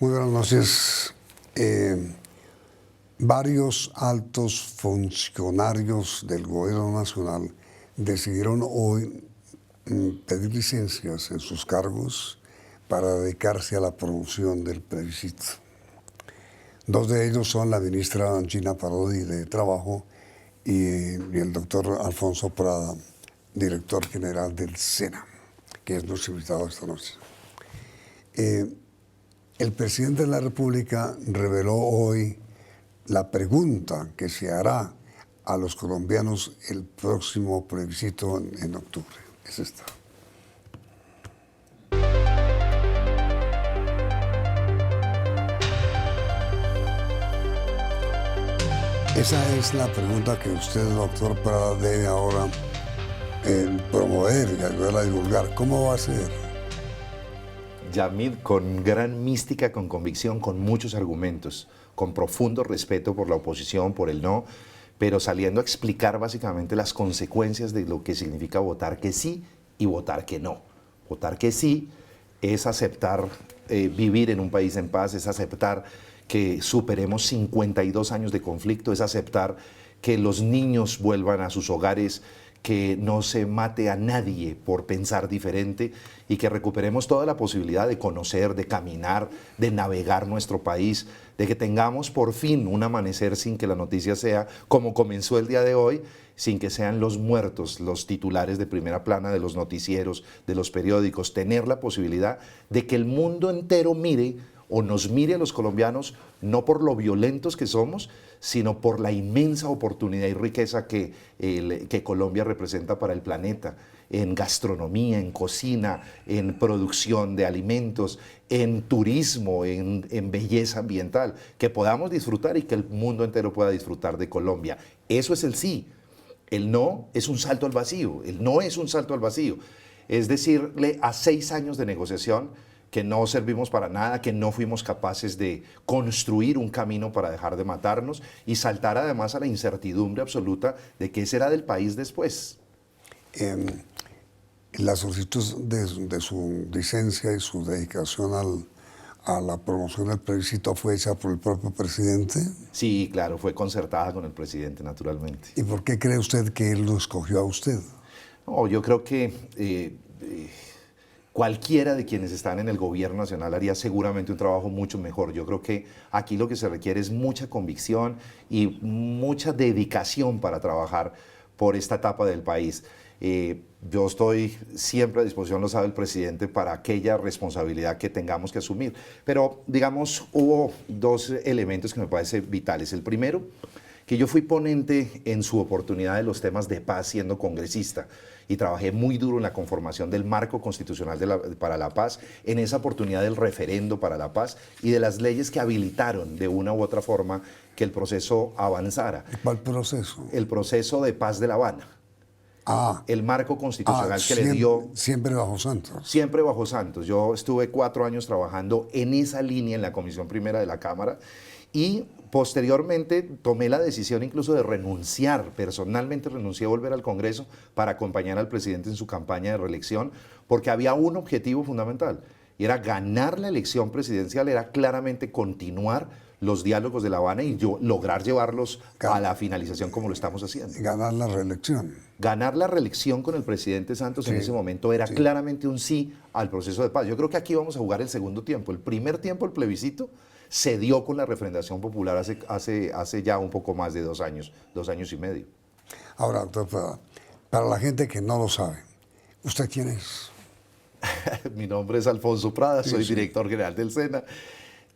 Muy buenas noches. Varios altos funcionarios del gobierno nacional decidieron hoy pedir licencias en sus cargos para dedicarse a la promoción del plebiscito. Dos de ellos son la ministra Gina Parodi de Trabajo y el doctor Alfonso Prada, director general del SENA, que es nuestro invitado esta noche. El presidente de la República reveló hoy la pregunta que se hará a los colombianos el próximo plebiscito en octubre. Es esta. Esa es la pregunta que usted, doctor Prada, debe ahora promover y ayudar a divulgar. ¿Cómo va a ser? Yamid, con gran mística, con convicción, con muchos argumentos, con profundo respeto por la oposición, por el no, pero saliendo a explicar básicamente las consecuencias de lo que significa votar que sí y votar que no. Votar que sí es aceptar vivir en un país en paz, es aceptar que superemos 52 años de conflicto, es aceptar que los niños vuelvan a sus hogares, que no se mate a nadie por pensar diferente y que recuperemos toda la posibilidad de conocer, de caminar, de navegar nuestro país, de que tengamos por fin un amanecer sin que la noticia sea como comenzó el día de hoy, sin que sean los muertos los titulares de primera plana de los noticieros, de los periódicos, tener la posibilidad de que el mundo entero mire o nos mire a los colombianos no por lo violentos que somos, sino por la inmensa oportunidad y riqueza que Colombia representa para el planeta, en gastronomía, en cocina, en producción de alimentos, en turismo, en belleza ambiental, que podamos disfrutar y que el mundo entero pueda disfrutar de Colombia. Eso es el sí. El no es un salto al vacío, el no es un salto al vacío. Es decirle a 6 años de negociación que no servimos para nada, que no fuimos capaces de construir un camino para dejar de matarnos y saltar además a la incertidumbre absoluta de qué será del país después. La solicitud de su licencia y su dedicación a la promoción del plebiscito fue hecha por el propio presidente. Sí, claro, fue concertada con el presidente, naturalmente. ¿Y por qué cree usted que él lo escogió a usted? No, yo creo que cualquiera de quienes están en el gobierno nacional haría seguramente un trabajo mucho mejor. Yo creo que aquí lo que se requiere es mucha convicción y mucha dedicación para trabajar por esta etapa del país. Yo estoy siempre a disposición, lo sabe el presidente, para aquella responsabilidad que tengamos que asumir. Pero, digamos, hubo 2 elementos que me parecen vitales. El primero, que yo fui ponente en su oportunidad de los temas de paz siendo congresista y trabajé muy duro en la conformación del marco constitucional para la paz, en esa oportunidad del referendo para la paz y de las leyes que habilitaron de una u otra forma que el proceso avanzara. ¿Cuál proceso? El proceso de paz de La Habana. El marco constitucional que le dio... Siempre bajo Santos. Siempre bajo Santos. Yo estuve 4 años trabajando en esa línea en la Comisión Primera de la Cámara y posteriormente tomé la decisión incluso de renunciar, personalmente renuncié a volver al Congreso para acompañar al presidente en su campaña de reelección, porque había un objetivo fundamental, y era ganar la elección presidencial, era claramente continuar los diálogos de La Habana y lograr llevarlos a la finalización como lo estamos haciendo. Ganar la reelección. Ganar la reelección con el presidente Santos en ese momento era claramente un sí al proceso de paz. Yo creo que aquí vamos a jugar el segundo tiempo. El primer tiempo, el plebiscito, se dio con la refrendación popular hace ya un poco más de 2 años, 2 años y medio. Ahora, doctor, para la gente que no lo sabe, ¿usted quién es? Mi nombre es Alfonso Prada, soy director general del SENA.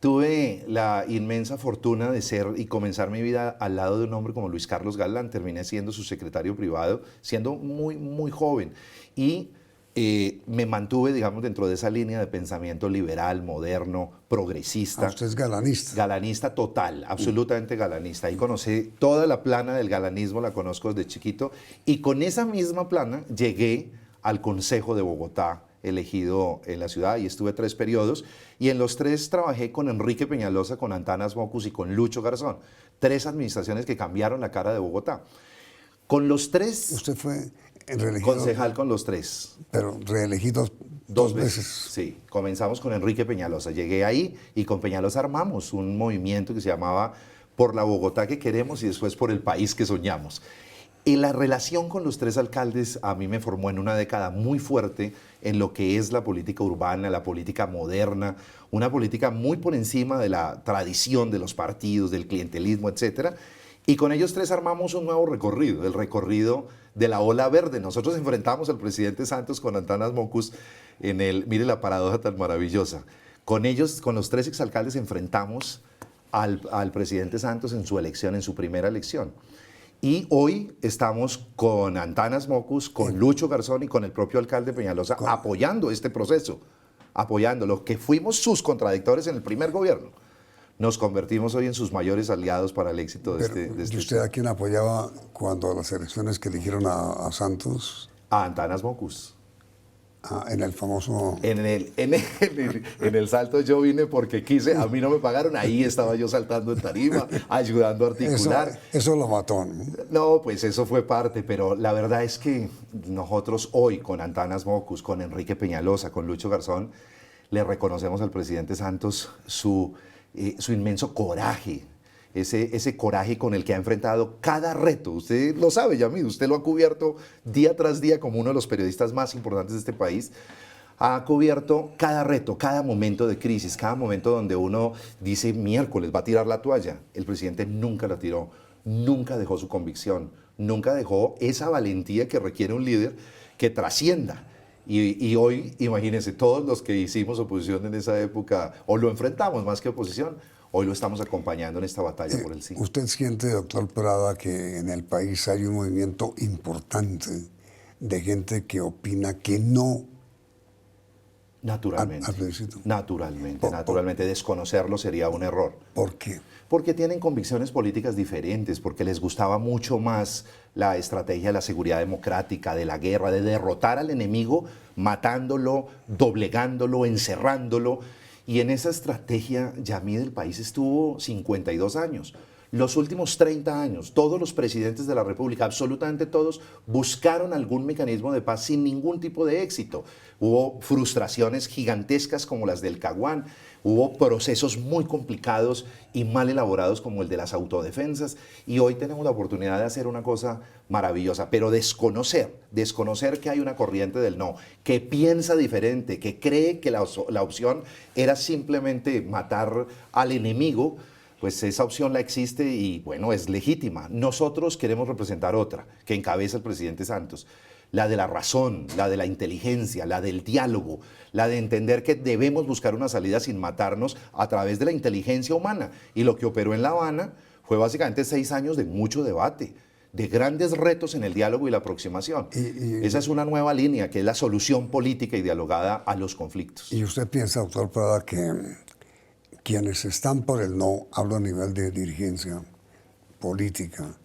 Tuve la inmensa fortuna de ser y comenzar mi vida al lado de un hombre como Luis Carlos Galán. Terminé siendo su secretario privado, siendo muy, muy joven. Y me mantuve, digamos, dentro de esa línea de pensamiento liberal, moderno, progresista. Usted es galanista. Galanista total, absolutamente galanista. Ahí conocí toda la plana del galanismo, la conozco desde chiquito. Y con esa misma plana llegué al Consejo de Bogotá, elegido en la ciudad, y estuve 3 periodos, y en los 3 trabajé con Enrique Peñalosa, con Antanas Mocus y con Lucho Garzón. 3 administraciones que cambiaron la cara de Bogotá. Con los tres, Usted fue reelegido, concejal con los tres. pero reelegido dos veces. Sí, comenzamos con Enrique Peñalosa. Llegué ahí y con Peñalosa armamos un movimiento que se llamaba Por la Bogotá que queremos y después Por el país que soñamos. Y la relación con los tres alcaldes a mí me formó en una década muy fuerte en lo que es la política urbana, la política moderna, una política muy por encima de la tradición de los partidos, del clientelismo, etcétera. Y con ellos tres armamos un nuevo recorrido, el recorrido de la ola verde. Nosotros enfrentamos al presidente Santos con Antanas Mockus en el, mire la paradoja tan maravillosa. Con ellos, con los tres exalcaldes, enfrentamos al presidente Santos en su elección, en su primera elección. Y hoy estamos con Antanas Mockus, con Lucho Garzón y con el propio alcalde Peñalosa apoyando este proceso, apoyando lo que fuimos sus contradictores en el primer gobierno. Nos convertimos hoy en sus mayores aliados para el éxito de Pero, este ¿y usted a quién apoyaba cuando las elecciones que eligieron a Santos? a Antanas Mockus. En el famoso... En el salto yo vine porque quise, a mí no me pagaron, ahí estaba yo saltando en tarima, ayudando a articular. Eso lo mató, ¿no? No, pues eso fue parte, pero la verdad es que nosotros hoy con Antanas Mockus, con Enrique Peñalosa, con Lucho Garzón, le reconocemos al presidente Santos su inmenso coraje, ese coraje con el que ha enfrentado cada reto. Usted lo sabe, Yamid, usted lo ha cubierto día tras día como uno de los periodistas más importantes de este país. Ha cubierto cada reto, cada momento de crisis, cada momento donde uno dice miércoles va a tirar la toalla. El presidente nunca la tiró, nunca dejó su convicción, nunca dejó esa valentía que requiere un líder que trascienda. Y hoy, imagínense, todos los que hicimos oposición en esa época, o lo enfrentamos más que oposición, hoy lo estamos acompañando en esta batalla por el sí. ¿Usted siente, doctor Prada, que en el país hay un movimiento importante de gente que opina que no Naturalmente. al plebiscito? Naturalmente. Desconocerlo sería un error. ¿Por qué? Porque tienen convicciones políticas diferentes, porque les gustaba mucho más la estrategia de la seguridad democrática, de la guerra, de derrotar al enemigo, matándolo, doblegándolo, encerrándolo. Y en esa estrategia, Yamid, el país estuvo 52 años. Los últimos 30 años, todos los presidentes de la República, absolutamente todos, buscaron algún mecanismo de paz sin ningún tipo de éxito. Hubo frustraciones gigantescas como las del Caguán, hubo procesos muy complicados y mal elaborados como el de las autodefensas, y hoy tenemos la oportunidad de hacer una cosa maravillosa, pero desconocer que hay una corriente del no, que piensa diferente, que cree que la opción era simplemente matar al enemigo. Pues esa opción la existe y bueno, es legítima. Nosotros queremos representar otra, que encabeza el presidente Santos, la de la razón, la de la inteligencia, la del diálogo, la de entender que debemos buscar una salida sin matarnos a través de la inteligencia humana. Y lo que operó en La Habana fue básicamente 6 años de mucho debate, de grandes retos en el diálogo y la aproximación. Esa es una nueva línea, que es la solución política y dialogada a los conflictos. ¿Y usted piensa, doctor Prada, que quienes están por el no, hablo a nivel de dirigencia política,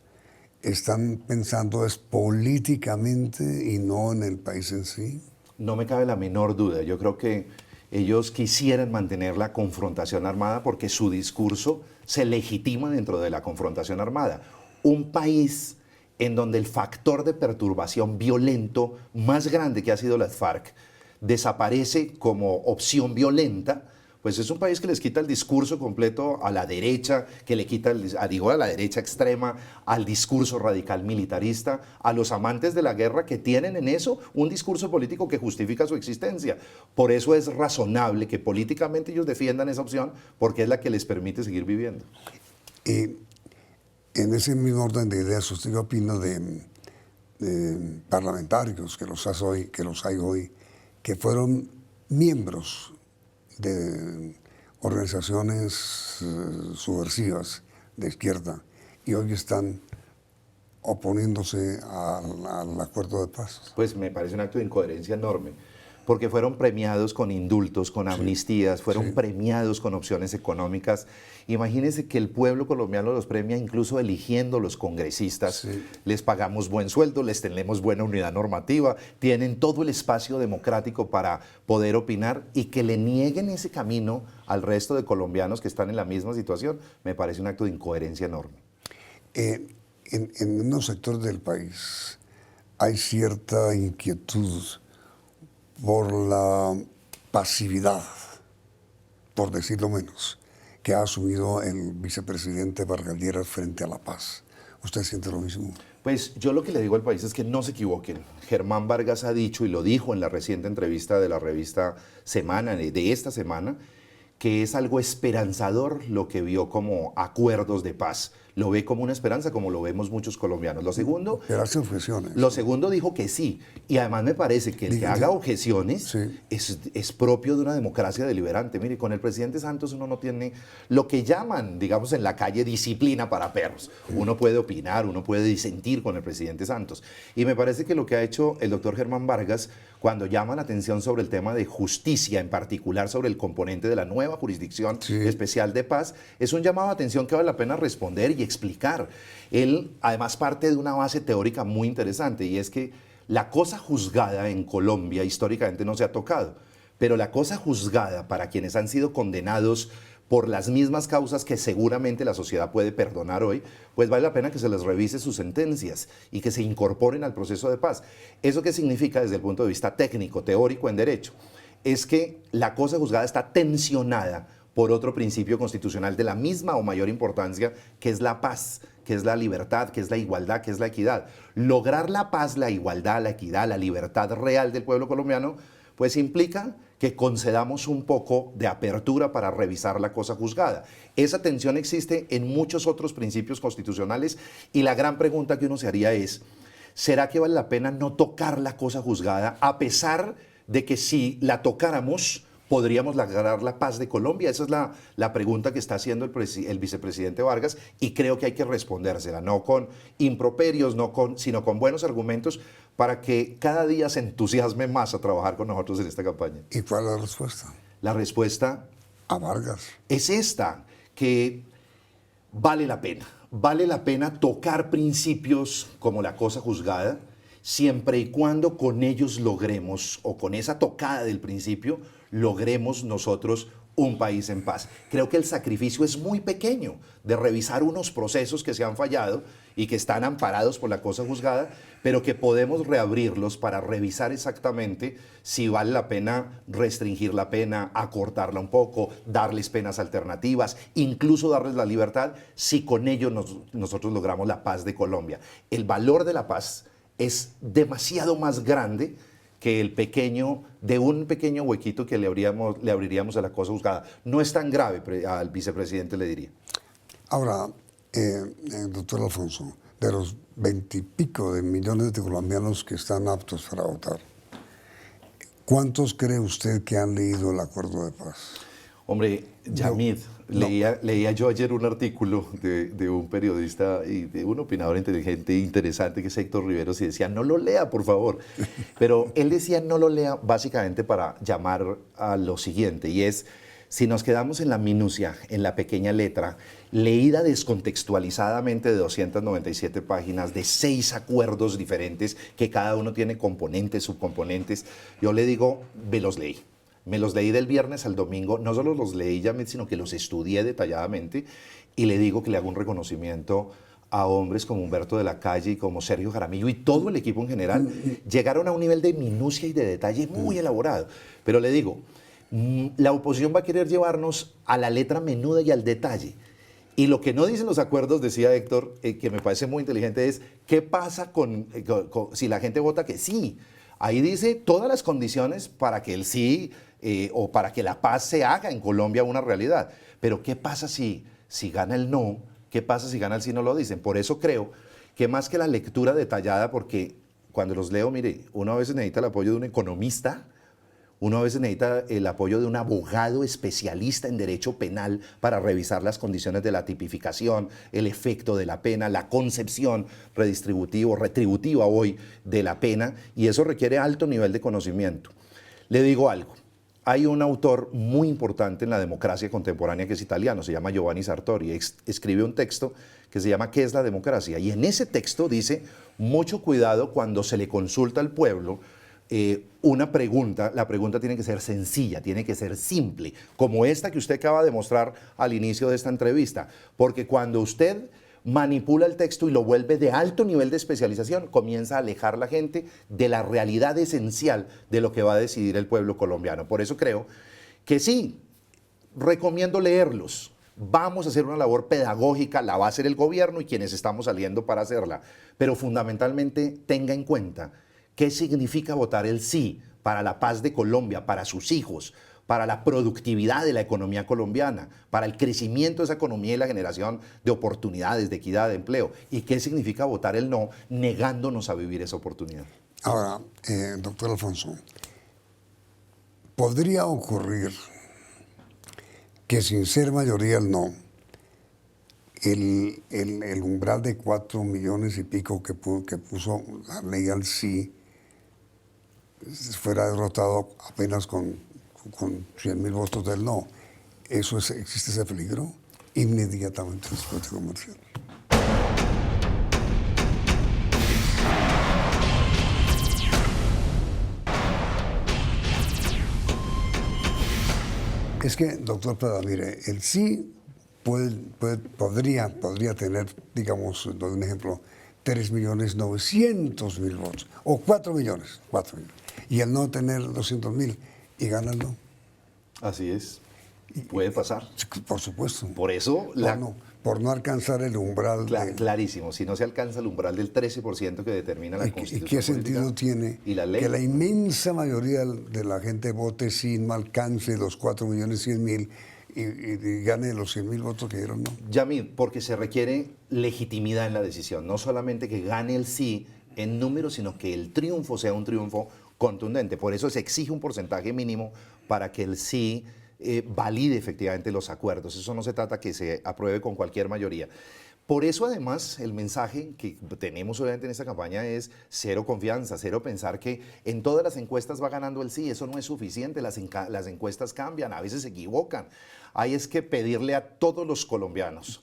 están pensando es políticamente y no en el país en sí? No me cabe la menor duda. Yo creo que ellos quisieran mantener la confrontación armada porque su discurso se legitima dentro de la confrontación armada. Un país en donde el factor de perturbación violento más grande que ha sido las FARC desaparece como opción violenta, pues es un país que les quita el discurso completo a la derecha, que le quita, a la derecha extrema, al discurso radical militarista, a los amantes de la guerra que tienen en eso un discurso político que justifica su existencia. Por eso es razonable que políticamente ellos defiendan esa opción, porque es la que les permite seguir viviendo. Y en ese mismo orden de ideas, ¿usted qué opina de parlamentarios que los hay hoy, que fueron miembros de organizaciones subversivas de izquierda y hoy están oponiéndose al acuerdo de paz? Pues me parece un acto de incoherencia enorme, porque fueron premiados con indultos, con amnistías, fueron premiados con opciones económicas. Imagínense que el pueblo colombiano los premia incluso eligiendo los congresistas. Les pagamos buen sueldo, les tenemos buena unidad normativa, tienen todo el espacio democrático para poder opinar, y que le nieguen ese camino al resto de colombianos que están en la misma situación, me parece un acto de incoherencia enorme. en unos sectores del país hay cierta inquietud por la pasividad, por decirlo menos, que ha asumido el vicepresidente Vargas Lleras frente a la paz. ¿Usted siente lo mismo? Pues yo lo que le digo al país es que no se equivoquen. Germán Vargas ha dicho, y lo dijo en la reciente entrevista de la revista Semana, de esta semana, que es algo esperanzador lo que vio como acuerdos de paz. Lo ve como una esperanza, como lo vemos muchos colombianos. Lo segundo, Pero hace objeciones. lo segundo dijo que sí. Y además me parece que el que haga objeciones Sí. es propio de una democracia deliberante. Mire, con el presidente Santos uno no tiene lo que llaman, digamos, en la calle disciplina para perros. Uno puede opinar, uno puede disentir con el presidente Santos. Y me parece que lo que ha hecho el doctor Germán Vargas, cuando llama la atención sobre el tema de justicia, en particular sobre el componente de la nueva jurisdicción especial de paz, es un llamado de atención que vale la pena responder y explicar. Él, además, parte de una base teórica muy interesante, y es que la cosa juzgada en Colombia históricamente no se ha tocado, pero la cosa juzgada para quienes han sido condenados por las mismas causas que seguramente la sociedad puede perdonar hoy, pues vale la pena que se les revise sus sentencias y que se incorporen al proceso de paz. ¿Eso qué significa desde el punto de vista técnico, teórico en derecho? Es que la cosa juzgada está tensionada por otro principio constitucional de la misma o mayor importancia, que es la paz, que es la libertad, que es la igualdad, que es la equidad. Lograr la paz, la igualdad, la equidad, la libertad real del pueblo colombiano, pues implica que concedamos un poco de apertura para revisar la cosa juzgada. Esa tensión existe en muchos otros principios constitucionales y la gran pregunta que uno se haría es, ¿será que vale la pena no tocar la cosa juzgada a pesar de que si la tocáramos podríamos lograr la paz de Colombia? Esa es la pregunta que está haciendo el vicepresidente Vargas y creo que hay que respondérsela, no con improperios, sino con buenos argumentos para que cada día se entusiasme más a trabajar con nosotros en esta campaña. ¿Y cuál es la respuesta? La respuesta A Vargas. es esta, que vale la pena tocar principios como la cosa juzgada, siempre y cuando con ellos logremos, o con esa tocada del principio, logremos nosotros un país en paz. Creo que el sacrificio es muy pequeño de revisar unos procesos que se han fallado y que están amparados por la cosa juzgada, pero que podemos reabrirlos para revisar exactamente si vale la pena restringir la pena, acortarla un poco, darles penas alternativas, incluso darles la libertad, si con ello nosotros logramos la paz de Colombia. El valor de la paz es demasiado más grande que de un pequeño huequito que le abriríamos a la cosa juzgada. No es tan grave, al vicepresidente le diría. Ahora, doctor Alfonso, de los 20 y pico de millones de colombianos que están aptos para votar, ¿cuántos cree usted que han leído el acuerdo de paz? Hombre, Yamid, leía yo ayer un artículo de un periodista y de un opinador inteligente e interesante que es Héctor Riveros y decía, no lo lea, por favor. Pero él decía, no lo lea básicamente para llamar a lo siguiente, y es, si nos quedamos en la minucia, en la pequeña letra, leída descontextualizadamente de 297 páginas, de 6 acuerdos diferentes, que cada uno tiene componentes, subcomponentes, yo le digo, me los leí. Me los leí del viernes al domingo, no solo los leí ya, sino que los estudié detalladamente y le digo que le hago un reconocimiento a hombres como Humberto de la Calle y como Sergio Jaramillo y todo el equipo en general. Llegaron a un nivel de minucia y de detalle muy elaborado. Pero le digo, la oposición va a querer llevarnos a la letra menuda y al detalle. Y lo que no dicen los acuerdos, decía Héctor, que me parece muy inteligente, es qué pasa si la gente vota que sí. Ahí dice todas las condiciones para que el sí o para que la paz se haga en Colombia una realidad. Pero ¿qué pasa si gana el no? ¿Qué pasa si gana el sí? No lo dicen. Por eso creo que más que la lectura detallada, porque cuando los leo, mire, uno a veces necesita el apoyo de un economista, uno a veces necesita el apoyo de un abogado especialista en derecho penal para revisar las condiciones de la tipificación, el efecto de la pena, la concepción redistributiva o retributiva hoy de la pena, y eso requiere alto nivel de conocimiento. Le digo algo, hay un autor muy importante en la democracia contemporánea que es italiano, se llama Giovanni Sartori, escribe un texto que se llama ¿Qué es la democracia? Y en ese texto dice, mucho cuidado cuando se le consulta al pueblo una pregunta, la pregunta tiene que ser sencilla, tiene que ser simple, como esta que usted acaba de mostrar al inicio de esta entrevista, porque cuando usted manipula el texto y lo vuelve de alto nivel de especialización, comienza a alejar a la gente de la realidad esencial de lo que va a decidir el pueblo colombiano. Por eso creo que sí, recomiendo leerlos. Vamos a hacer una labor pedagógica, la va a hacer el gobierno y quienes estamos saliendo para hacerla. Pero fundamentalmente tenga en cuenta qué significa votar el sí para la paz de Colombia, para sus hijos, para la productividad de la economía colombiana, para el crecimiento de esa economía y la generación de oportunidades, de equidad, de empleo. ¿Y qué significa votar el no negándonos a vivir esa oportunidad? Ahora, doctor Alfonso, podría ocurrir que sin ser mayoría el no, el umbral de 4 millones y pico que puso la ley al sí fuera derrotado apenas con 100.000 votos del no. ¿Existe ese peligro? Inmediatamente después de comercial. Es que, doctor Prada, mire, el sí podría tener, digamos, doy un ejemplo, 3.900.000 votos, o 4 millones, y el no tener 200.000 y gana el no. Así es, puede pasar. Por supuesto. Por eso, por no alcanzar el umbral. Clarísimo, si no se alcanza el umbral del 13% que determina la Constitución. ¿Y qué sentido tiene ¿Y la ley? Que la inmensa mayoría de la gente vote sí, no alcance los 4.100.000 y gane los 100.000 votos que dieron no? Yamid, porque se requiere legitimidad en la decisión, no solamente que gane el sí en números, sino que el triunfo sea un triunfo contundente. Por eso se exige un porcentaje mínimo para que el sí valide efectivamente los acuerdos. Eso no se trata que se apruebe con cualquier mayoría. Por eso, además, el mensaje que tenemos obviamente en esta campaña es cero confianza, cero pensar que en todas las encuestas va ganando el sí. Eso no es suficiente, las encuestas cambian, a veces se equivocan. Hay es que pedirle a todos los colombianos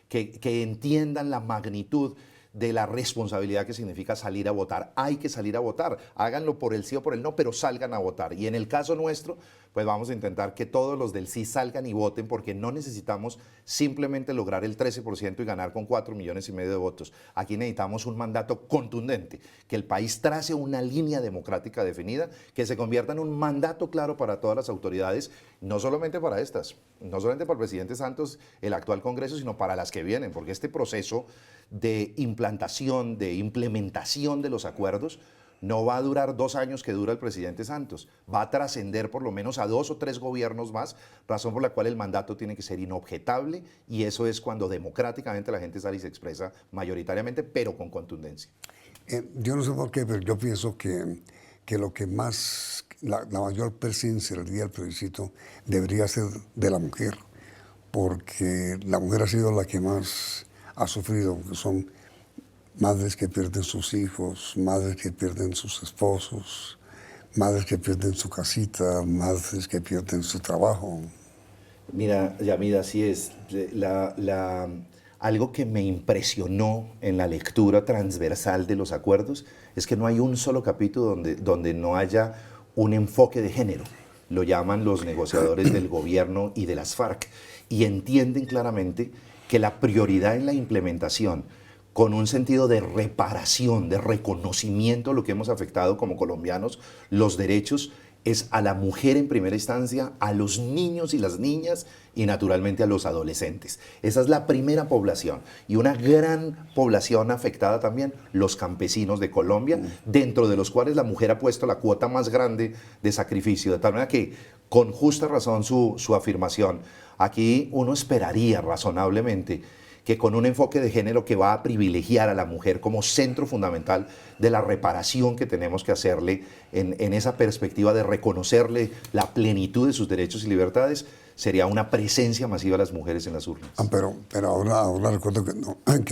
que entiendan la magnitud de la responsabilidad que significa salir a votar. Hay que salir a votar, háganlo por el sí o por el no, pero salgan a votar. Y en el caso nuestro, pues vamos a intentar que todos los del sí salgan y voten, porque no necesitamos simplemente lograr el 13% y ganar con 4,5 millones de votos. Aquí necesitamos un mandato contundente, que el país trace una línea democrática definida, que se convierta en un mandato claro para todas las autoridades, no solamente para estas, no solamente para el presidente Santos, el actual Congreso, sino para las que vienen, porque este proceso de implantación, de implementación de los acuerdos, no va a durar 2 años que dura el presidente Santos, va a trascender por lo menos a 2 o 3 gobiernos más, razón por la cual el mandato tiene que ser inobjetable, y eso es cuando democráticamente la gente sale y se expresa mayoritariamente, pero con contundencia. Yo no sé por qué, pero yo pienso que lo que más, la mayor presencia el día del plebiscito debería ser de la mujer, porque la mujer ha sido la que más ha sufrido, que son madres que pierden sus hijos, madres que pierden sus esposos, madres que pierden su casita, madres que pierden su trabajo. Mira, Yamid, así es. Algo que me impresionó en la lectura transversal de los acuerdos es que no hay un solo capítulo donde no haya un enfoque de género. Lo llaman los negociadores del gobierno y de las FARC, y entienden claramente que la prioridad en la implementación, con un sentido de reparación, de reconocimiento de lo que hemos afectado como colombianos, los derechos, es a la mujer en primera instancia, a los niños y las niñas y naturalmente a los adolescentes. Esa es la primera población, y una gran población afectada también, los campesinos de Colombia, dentro de los cuales la mujer ha puesto la cuota más grande de sacrificio, de tal manera que con justa razón su afirmación. Aquí uno esperaría razonablemente que con un enfoque de género que va a privilegiar a la mujer como centro fundamental de la reparación que tenemos que hacerle en esa perspectiva de reconocerle la plenitud de sus derechos y libertades, sería una presencia masiva de las mujeres en las urnas. Pero ahora recuerdo que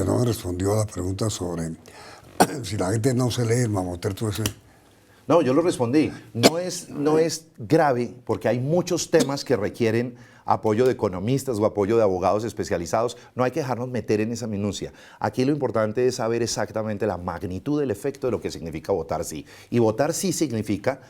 no me respondió a la pregunta sobre si la gente no se lee el mamotreto ese. No, yo lo respondí. No es grave, porque hay muchos temas que requieren apoyo de economistas o apoyo de abogados especializados. No hay que dejarnos meter en esa minucia. Aquí lo importante es saber exactamente la magnitud del efecto de lo que significa votar sí. Y votar sí significa,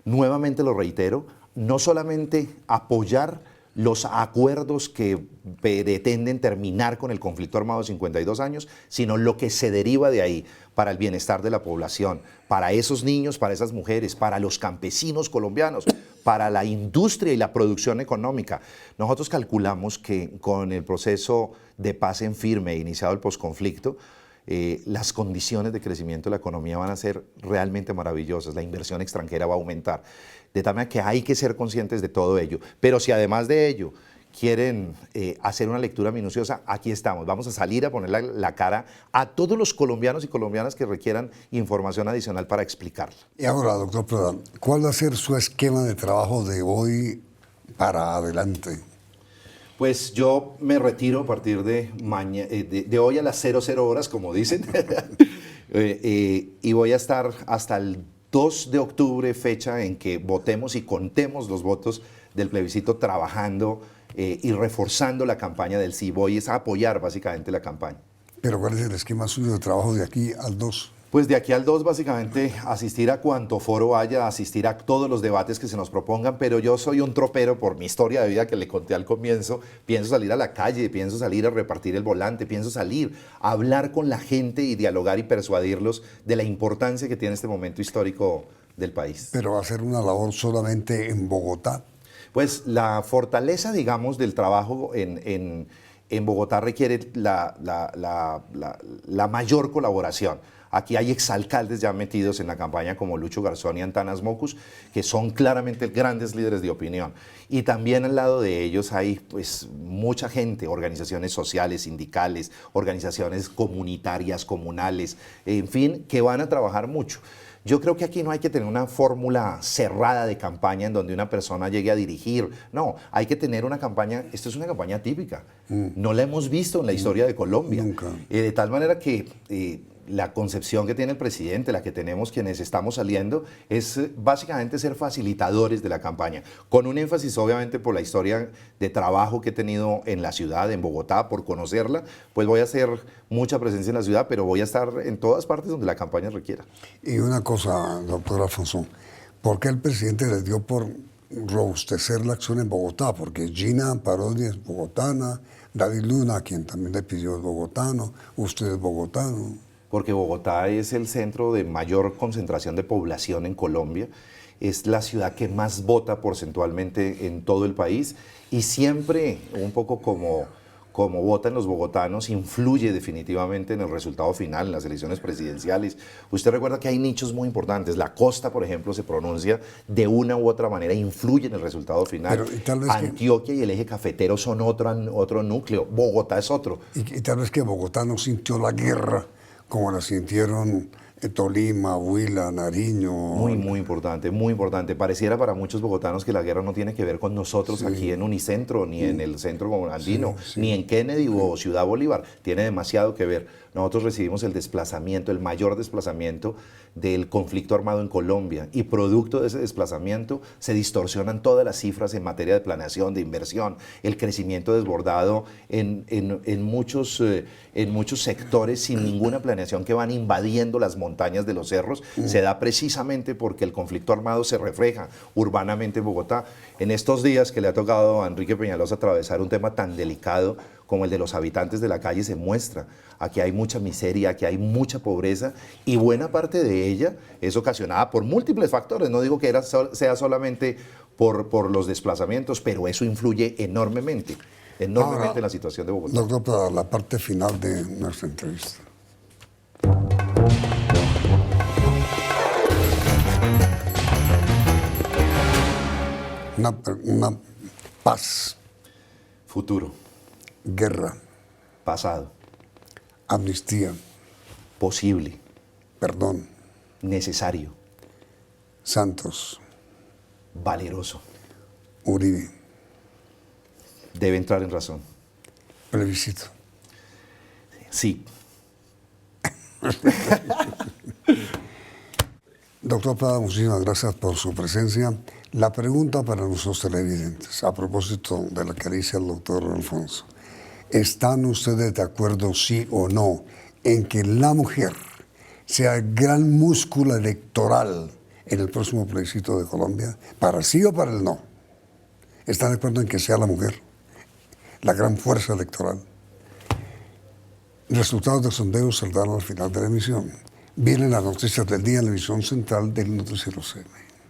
nuevamente lo reitero, no solamente apoyar los acuerdos que pretenden terminar con el conflicto armado de 52 años, sino lo que se deriva de ahí para el bienestar de la población, para esos niños, para esas mujeres, para los campesinos colombianos, para la industria y la producción económica. Nosotros calculamos que con el proceso de paz en firme iniciado el posconflicto, las condiciones de crecimiento de la economía van a ser realmente maravillosas, la inversión extranjera va a aumentar, de tal manera que hay que ser conscientes de todo ello. Pero si además de ello quieren hacer una lectura minuciosa, aquí estamos, vamos a salir a poner la cara a todos los colombianos y colombianas que requieran información adicional para explicarla. Y ahora, doctor Prada, ¿cuál va a ser su esquema de trabajo de hoy para adelante? Pues yo me retiro a partir de hoy a las 00 horas, como dicen, y voy a estar hasta el 2 de octubre, fecha en que votemos y contemos los votos del plebiscito, trabajando y reforzando la campaña del sí. Voy a apoyar básicamente la campaña. ¿Pero cuál es el esquema suyo de trabajo de aquí al 2? Pues de aquí al 2 básicamente asistir a cuanto foro haya, asistir a todos los debates que se nos propongan, pero yo soy un tropero por mi historia de vida que le conté al comienzo. Pienso salir a la calle, pienso salir a repartir el volante, pienso salir a hablar con la gente y dialogar y persuadirlos de la importancia que tiene este momento histórico del país. ¿Pero va a ser una labor solamente en Bogotá? Pues la fortaleza, digamos, del trabajo en Bogotá requiere la mayor colaboración. Aquí hay exalcaldes ya metidos en la campaña como Lucho Garzón y Antanas Mocus, que son claramente grandes líderes de opinión. Y también al lado de ellos hay pues mucha gente, organizaciones sociales, sindicales, organizaciones comunitarias, comunales, en fin, que van a trabajar mucho. Yo creo que aquí no hay que tener una fórmula cerrada de campaña en donde una persona llegue a dirigir. No, hay que tener una campaña, esto es una campaña típica. No la hemos visto en la historia de Colombia. Nunca. De tal manera que la concepción que tiene el presidente, la que tenemos quienes estamos saliendo, es básicamente ser facilitadores de la campaña, con un énfasis obviamente por la historia de trabajo que he tenido en la ciudad, en Bogotá, por conocerla, pues voy a hacer mucha presencia en la ciudad, pero voy a estar en todas partes donde la campaña requiera. Y una cosa, doctor Alfonso, ¿por qué el presidente le dio por robustecer la acción en Bogotá? Porque Gina Parodi es bogotana, David Luna, quien también le pidió, es bogotano, usted es bogotano. Porque Bogotá es el centro de mayor concentración de población en Colombia, es la ciudad que más vota porcentualmente en todo el país y siempre, un poco como votan los bogotanos, influye definitivamente en el resultado final, en las elecciones presidenciales. Usted recuerda que hay nichos muy importantes, la costa, por ejemplo, se pronuncia de una u otra manera, influye en el resultado final. Pero, y tal vez Antioquia y el eje cafetero son otro núcleo, Bogotá es otro. Y tal vez que Bogotá no sintió la guerra como la sintieron Tolima, Huila, Nariño. Muy importante, muy importante. Pareciera para muchos bogotanos que la guerra no tiene que ver con nosotros Sí. aquí en Unicentro, ni en el centro andino, Sí, sí. ni en Kennedy o Ciudad Bolívar. Tiene demasiado que ver. Nosotros recibimos el desplazamiento, el mayor desplazamiento del conflicto armado en Colombia y producto de ese desplazamiento se distorsionan todas las cifras en materia de planeación, de inversión, el crecimiento desbordado en muchos sectores sin ninguna planeación que van invadiendo las montañas de los cerros, se da precisamente porque el conflicto armado se refleja urbanamente en Bogotá. En estos días que le ha tocado a Enrique Peñalosa atravesar un tema tan delicado como el de los habitantes de la calle, se muestra. Aquí hay mucha miseria, aquí hay mucha pobreza y buena parte de ella es ocasionada por múltiples factores. No digo que sea solamente por los desplazamientos, pero eso influye enormemente en la situación de Bogotá. Doctor, para la parte final de nuestra entrevista. Una paz, Futuro, guerra, pasado, amnistía, posible, perdón, necesario, Santos, valeroso, Uribe, debe entrar en razón. plebiscito. Sí. Doctor Prada, muchísimas gracias por su presencia. La pregunta para nuestros televidentes, a propósito de la que dice el doctor Alfonso, ¿están ustedes de acuerdo, sí o no, en que la mujer sea el gran músculo electoral en el próximo plebiscito de Colombia? ¿Para sí o para el no? están de acuerdo en que sea la mujer la gran fuerza electoral. Resultados de sondeos saldrán al final de la emisión. Vienen las noticias del día en la emisión central del Noticiero CM.